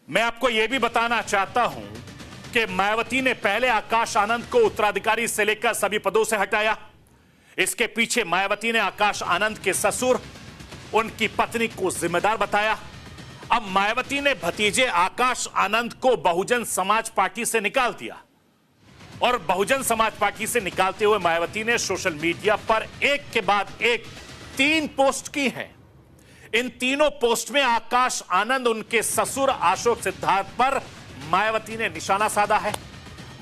मैं आपको यह भी बताना चाहता हूं कि मायावती ने पहले आकाश आनंद को उत्तराधिकारी से लेकर सभी पदों से हटाया। इसके पीछे मायावती ने आकाश आनंद के ससुर, उनकी पत्नी को जिम्मेदार बताया। अब मायावती ने भतीजे आकाश आनंद को बहुजन समाज पार्टी से निकाल दिया और बहुजन समाज पार्टी से निकालते हुए मायावती ने सोशल मीडिया पर एक के बाद एक 3 पोस्ट की हैं। इन तीनों पोस्ट में आकाश आनंद, उनके ससुर अशोक सिद्धार्थ पर मायावती ने निशाना साधा है।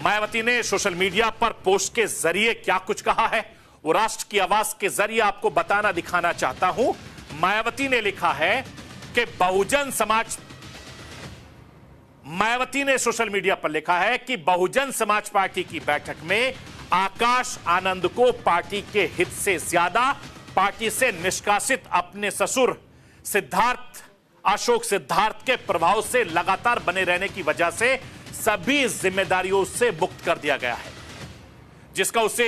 मायावती ने सोशल मीडिया पर पोस्ट के जरिए क्या कुछ कहा है, वो राष्ट्र की आवाज के जरिए आपको बताना दिखाना चाहता हूं। मायावती ने लिखा है कि मायावती ने सोशल मीडिया पर लिखा है कि बहुजन समाज पार्टी की बैठक में आकाश आनंद को पार्टी के हित से ज्यादा पार्टी से निष्कासित अपने ससुर सिद्धार्थ, अशोक सिद्धार्थ के प्रभाव से लगातार बने रहने की वजह से सभी जिम्मेदारियों से मुक्त कर दिया गया है, जिसका उसे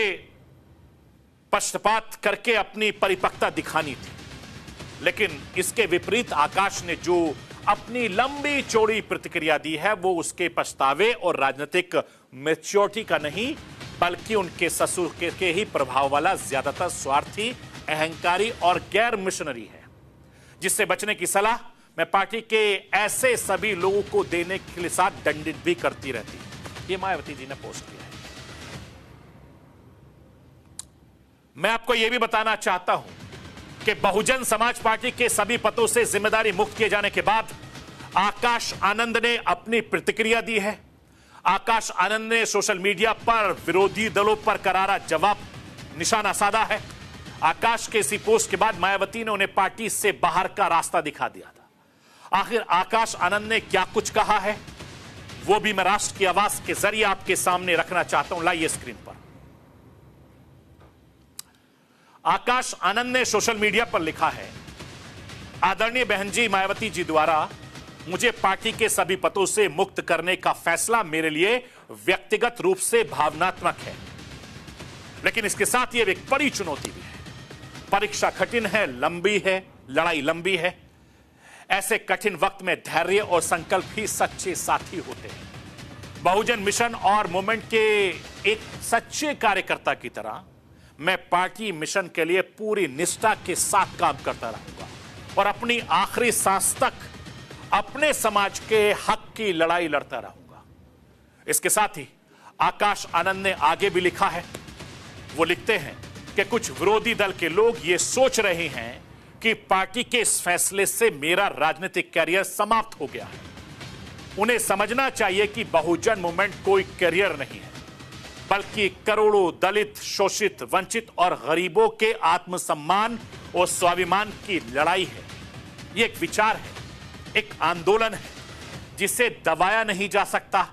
पक्षपात करके अपनी परिपक्वता दिखानी थी। लेकिन इसके विपरीत आकाश ने जो अपनी लंबी चौड़ी प्रतिक्रिया दी है वो उसके पछतावे और राजनीतिक मैच्योरिटी का नहीं, बल्कि उनके ससुर के ही प्रभाव वाला ज्यादातर स्वार्थी, अहंकारी और गैर मिशनरी है, जिससे बचने की सलाह मैं पार्टी के ऐसे सभी लोगों को देने के साथ दंडित भी करती रहती है। ये मायावती जी ने पोस्ट किया है। मैं आपको यह भी बताना चाहता हूं कि बहुजन समाज पार्टी के सभी पदों से जिम्मेदारी मुक्त किए जाने के बाद आकाश आनंद ने अपनी प्रतिक्रिया दी है। आकाश आनंद ने सोशल मीडिया पर विरोधी दलों पर करारा जवाब निशाना साधा है। आकाश के इसी पोस्ट के बाद मायावती ने उन्हें पार्टी से बाहर का रास्ता दिखा दिया था। आखिर आकाश आनंद ने क्या कुछ कहा है वो भी मैं राष्ट्र की आवाज के जरिए आपके सामने रखना चाहता हूं। लाइए स्क्रीन पर। आकाश आनंद ने सोशल मीडिया पर लिखा है, आदरणीय बहन जी मायावती जी द्वारा मुझे पार्टी के सभी पदों से मुक्त करने का फैसला मेरे लिए व्यक्तिगत रूप से भावनात्मक है, लेकिन इसके साथ यह एक बड़ी चुनौती भी है। परीक्षा कठिन है, लंबी है, लड़ाई लंबी है। ऐसे कठिन वक्त में धैर्य और संकल्प ही सच्चे साथी होते हैं। बहुजन मिशन और मूवमेंट के एक सच्चे कार्यकर्ता की तरह मैं पार्टी मिशन के लिए पूरी निष्ठा के साथ काम करता रहूंगा और अपनी आखिरी सांस तक अपने समाज के हक की लड़ाई लड़ता रहूंगा। इसके साथ ही आकाश आनंद ने आगे भी लिखा है। वो लिखते हैं कि कुछ विरोधी दल के लोग ये सोच रहे हैं कि पार्टी के इस फैसले से मेरा राजनीतिक कैरियर समाप्त हो गया है। उन्हें समझना चाहिए कि बहुजन मूवमेंट कोई कैरियर नहीं है, बल्कि करोड़ों दलित, शोषित, वंचित और गरीबों के आत्मसम्मान और स्वाभिमान की लड़ाई है। यह एक विचार है, एक आंदोलन है जिसे दबाया नहीं जा सकता।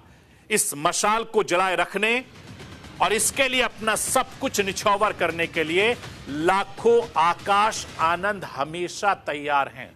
इस मशाल को जलाए रखने और इसके लिए अपना सब कुछ निछावर करने के लिए लाखों आकाश आनंद हमेशा तैयार हैं।